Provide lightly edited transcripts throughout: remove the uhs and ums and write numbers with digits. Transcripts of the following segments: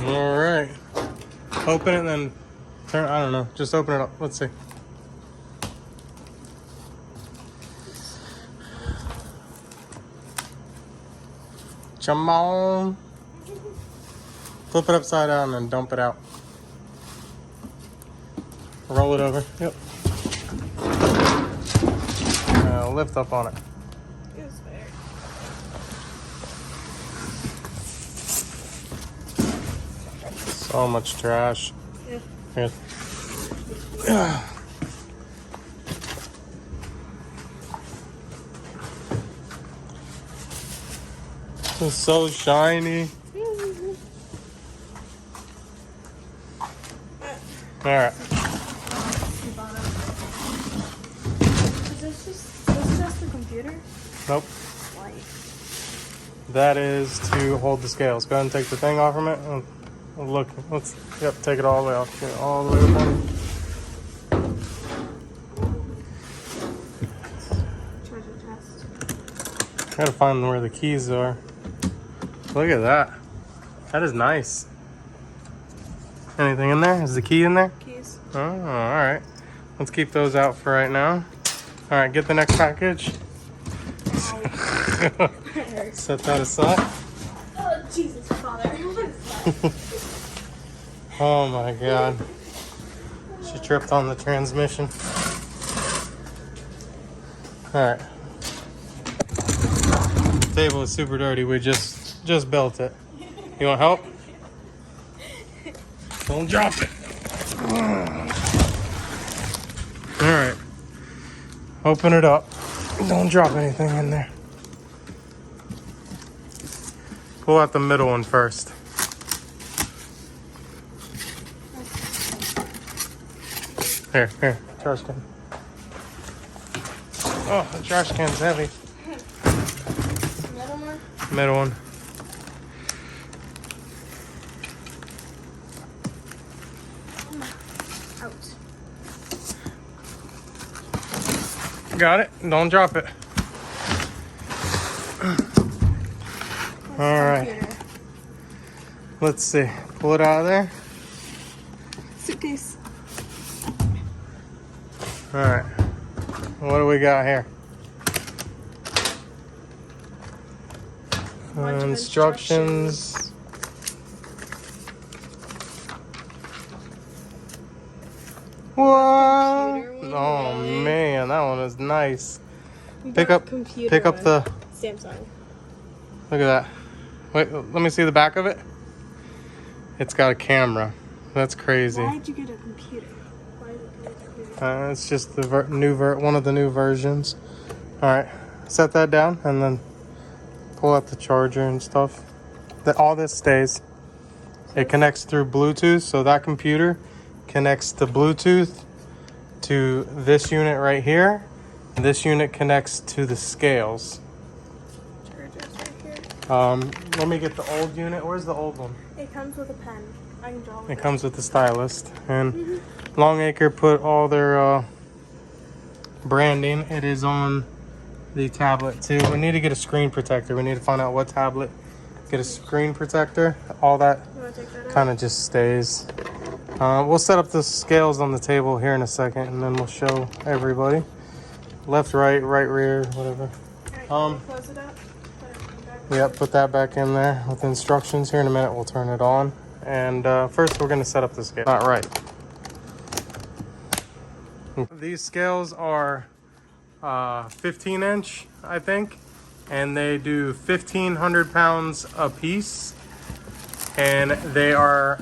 All right. Open it and then turn. I don't know. Just open it up. Let's see. Come on. Flip it upside down and dump it out. Roll it over. Yep. Lift up on it. So much trash. Yeah. Here. It's so shiny. All right. Is this just the computer? Nope. Why? That is to hold the scales. Go ahead and take the thing off from it. Look, yep, take it all the way off. Get it all the way up on. Treasure chest. Gotta find where the keys are. Look at that. That is nice. Anything in there? Is the key in there? Keys. Oh, all right. Let's keep those out for right now. All right, get the next package. Set that aside. Oh, Jesus, Father. What is that? Oh my God. She tripped on the transmission. All right. The table is super dirty. We just built it. You want help? Don't drop it. All right. Open it up. Don't drop anything in there. Pull out the middle one first. Here, trash can. Oh, the trash can's heavy. Middle one? Middle one. Out. Got it? Don't drop it. All right. Computer. Let's see. Pull it out of there. Suitcase. All right. What do we got here? Bunch of Instructions. What? Oh man, that one is nice. Pick up the. Samsung. Look at that. Wait, let me see the back of it. It's got a camera. That's crazy. Why did you get a computer? Why did you get a computer? It's just the one of the new versions. All right, set that down and then pull out the charger and stuff. All this stays. It connects through Bluetooth, so that computer connects to Bluetooth to this unit right here. This unit connects to the scales. Charger's right here. Let me get the old unit. Where's the old one? It comes with a pen. I can draw with It comes with the stylus. And Longacre put all their branding. It is on the tablet too. We need to get a screen protector. We need to find out what tablet. Get a screen protector. All that You want to take that out? kind of just stays. We'll set up the scales on the table here in a second, and then we'll show everybody. Left, right, rear, whatever. Alright, close it up. Put it back. Yep, put that back in there with instructions. Here in a minute, we'll turn it on. And first, we're going to set up the scale. Not right. These scales are 15-inch, I think, and they do 1,500 pounds a piece, and they are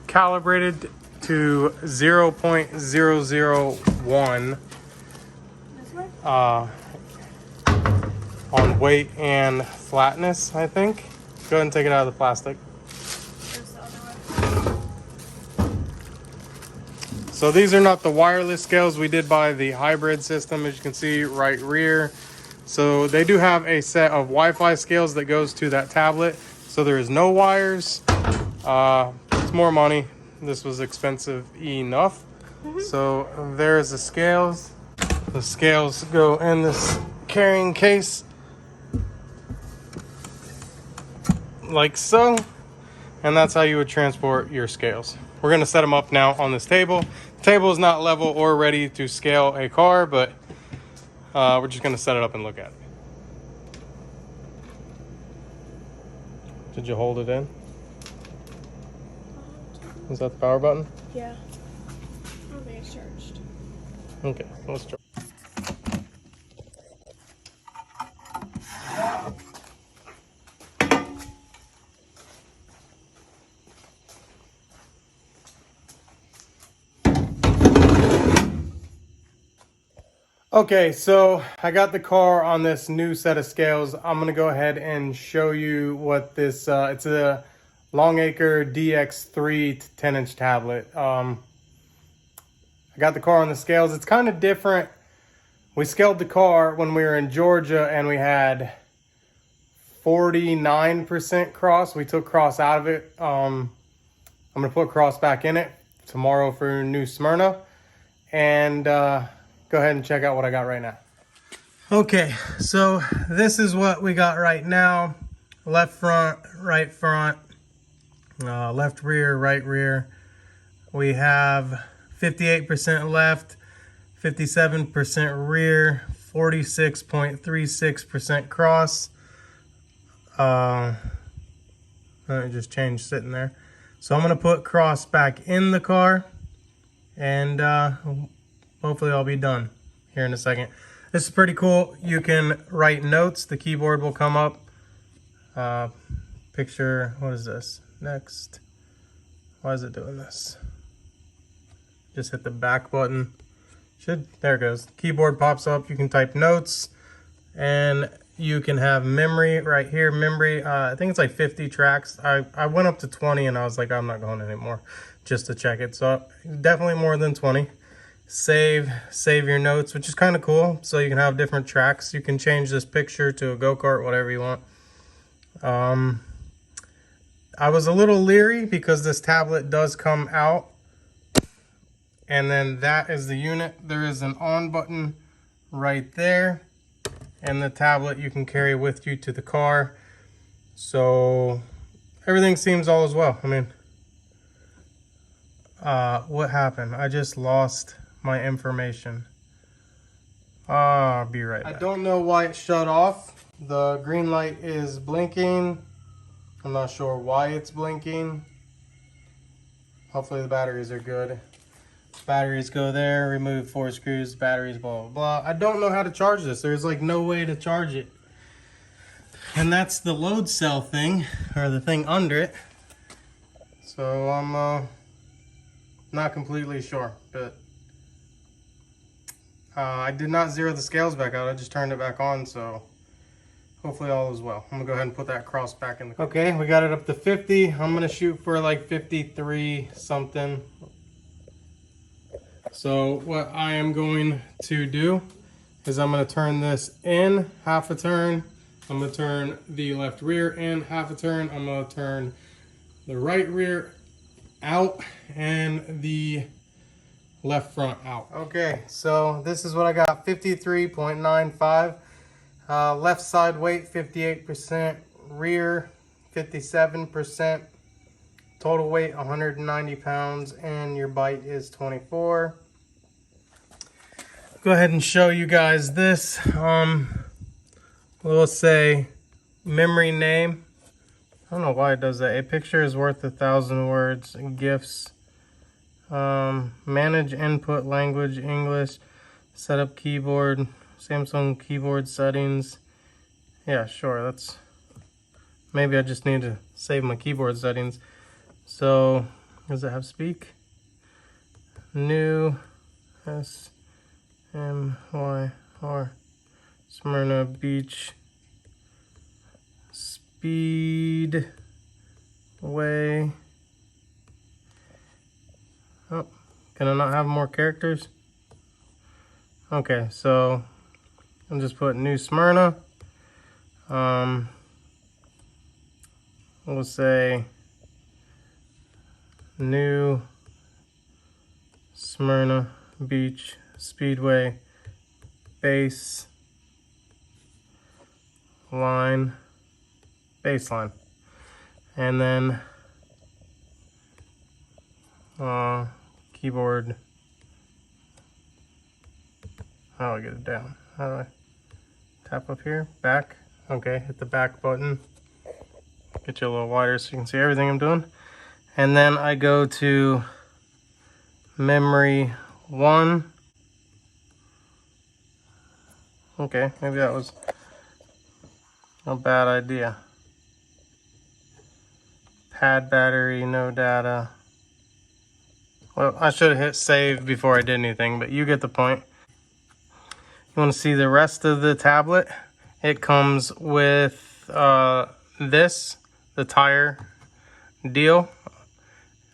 calibrated to 0.001 This way? on weight and flatness, I think. Go ahead and take it out of the plastic. There's the other way. So these are not the wireless scales. We did buy the hybrid system, as you can see, right rear. So they do have a set of Wi-Fi scales that goes to that tablet. So there is no wires. It's more money. This was expensive enough. So there's the scales. The scales go in this carrying case, like so. And that's how you would transport your scales. We're gonna set them up now on this table. The table is not level or ready to scale a car, but we're just gonna set it up and look at it. Did you hold it in? Is that the power button? Yeah. I don't think it's charged. Okay, let's try. Okay, so I got the car on this new set of scales. I'm gonna go ahead and show you what this, it's a Longacre dx3 10-inch tablet. I got the car on the scales. It's kind of different. We scaled the car when we were in Georgia and we had 49% cross. We took cross out of it. I'm gonna put cross back in it tomorrow for New Smyrna. And go ahead and check out what I got right now. Okay, so this is what we got right now. Left front, left rear, right rear. We have 58% left, 57% rear, 46.36% cross. Let me just change sitting there. So I'm gonna put cross back in the car, and hopefully I'll be done here in a second. This is pretty cool. You can write notes. The keyboard will come up. Picture, what is this? Next. Why is it doing this? Just hit the back button. There it goes. Keyboard pops up. You can type notes, and you can have memory right here. Memory, I think it's like 50 tracks. I went up to 20 and I was like, I'm not going anymore just to check it. So definitely more than 20. Save your notes, which is kind of cool. So you can have different tracks. You can change this picture to a go-kart, whatever you want. I was a little leery because this tablet does come out, and then that is the unit. There is an on button right there, and the tablet you can carry with you to the car. So everything seems all as well. I mean, what happened? I just lost my information. I'll be right back. I don't know why it shut off. The green light is blinking. I'm not sure why it's blinking. Hopefully the batteries are good. Batteries go there, remove 4 screws, batteries, blah, blah, blah. I don't know how to charge this. There's like no way to charge it. And that's the load cell thing, or the thing under it. So I'm not completely sure, but I did not zero the scales back out. I just turned it back on, so hopefully all is well. I'm gonna go ahead and put that cross back in the car. Okay, we got it up to 50. I'm gonna shoot for like 53 something. So what I am going to do is I'm gonna turn this in half a turn. I'm gonna turn the left rear in half a turn. I'm gonna turn the right rear out and the left front out. Okay, so this is what I got, 53.95. Left side weight, 58%. Rear, 57%. Total weight, 190 pounds. And your bite is 24. Go ahead and show you guys this. We'll say memory name. I don't know why it does that. A picture is worth 1,000 words. Gifts. Manage input language, English. Set up keyboard. Samsung keyboard settings. Yeah, sure. That's, maybe I just need to save my keyboard settings. So, does it have speak? New SMYR Smyrna Beach Speedway. Oh, can I not have more characters? Okay, so I'll just put New Smyrna. We'll say New Smyrna Beach Speedway baseline, and then keyboard. How do I get it down? How do I tap up here? Back. Okay, hit the back button. Get you a little wider so you can see everything I'm doing. And then I go to memory 1. Okay, maybe that was a bad idea. Pad battery, no data. Well, I should have hit save before I did anything, but you get the point. You want to see the rest of the tablet? It comes with the tire deal.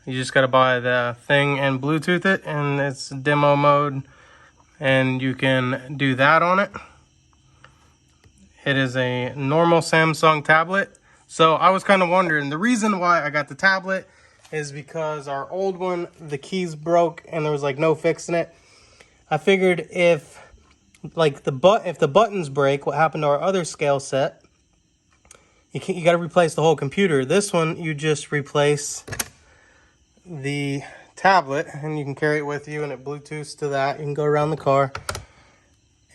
You just got to buy the thing and Bluetooth it, and it's demo mode, and you can do that on it. It is a normal Samsung tablet. So I was kind of wondering, the reason why I got the tablet is because our old one, the keys broke and there was like no fixing it. I figured if the buttons break, what happened to our other scale set, you got to replace the whole computer. This one, you just replace the tablet and you can carry it with you, and it Bluetooths to that. You can go around the car.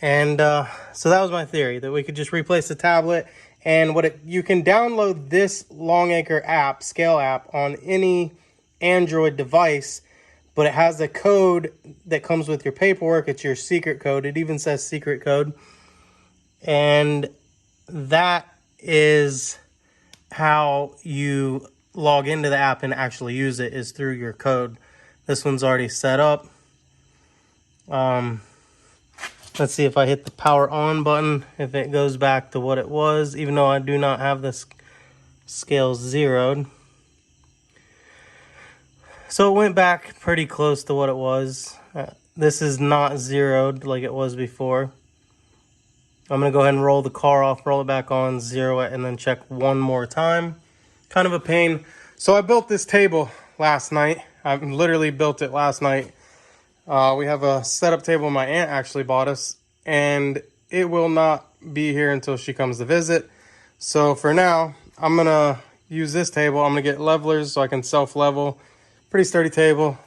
And so that was my theory, that we could just replace the tablet. And you can download this Longacre app, scale app, on any Android device, but it has a code that comes with your paperwork. It's your secret code. It even says secret code. And that is how you log into the app and actually use it, is through your code. This one's already set up. Let's see if I hit the power on button, if it goes back to what it was, even though I do not have the scale zeroed. So it went back pretty close to what it was. This is not zeroed like it was before. I'm going to go ahead and roll the car off, roll it back on, zero it, and then check one more time. Kind of a pain. So I built this table last night. I literally built it last night. We have a setup table my aunt actually bought us, and it will not be here until she comes to visit. So for now, I'm going to use this table. I'm going to get levelers so I can self-level. Pretty sturdy table,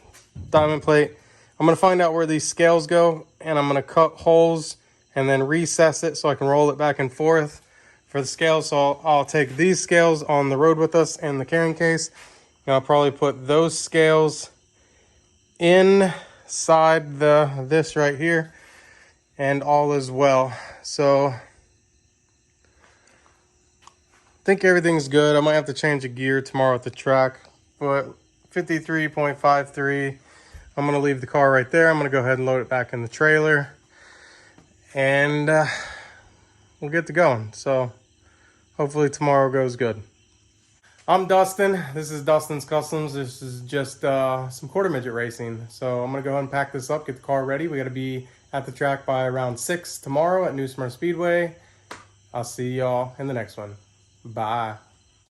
diamond plate. I'm going to find out where these scales go, and I'm going to cut holes and then recess it so I can roll it back and forth for the scales. So I'll take these scales on the road with us in the carrying case, and I'll probably put those scales inside this right here, and all is well. So I think everything's good. I might have to change a gear tomorrow at the track, but 53.53. I'm going to leave the car right there. I'm going to go ahead and load it back in the trailer, and we'll get to going. So hopefully tomorrow goes good. I'm Dustin. This is Dustin's Customs. This is just some quarter midget racing. So I'm going to go ahead and pack this up, get the car ready. We got to be at the track by around 6 tomorrow at New Smyrna Speedway. I'll see y'all in the next one. Bye.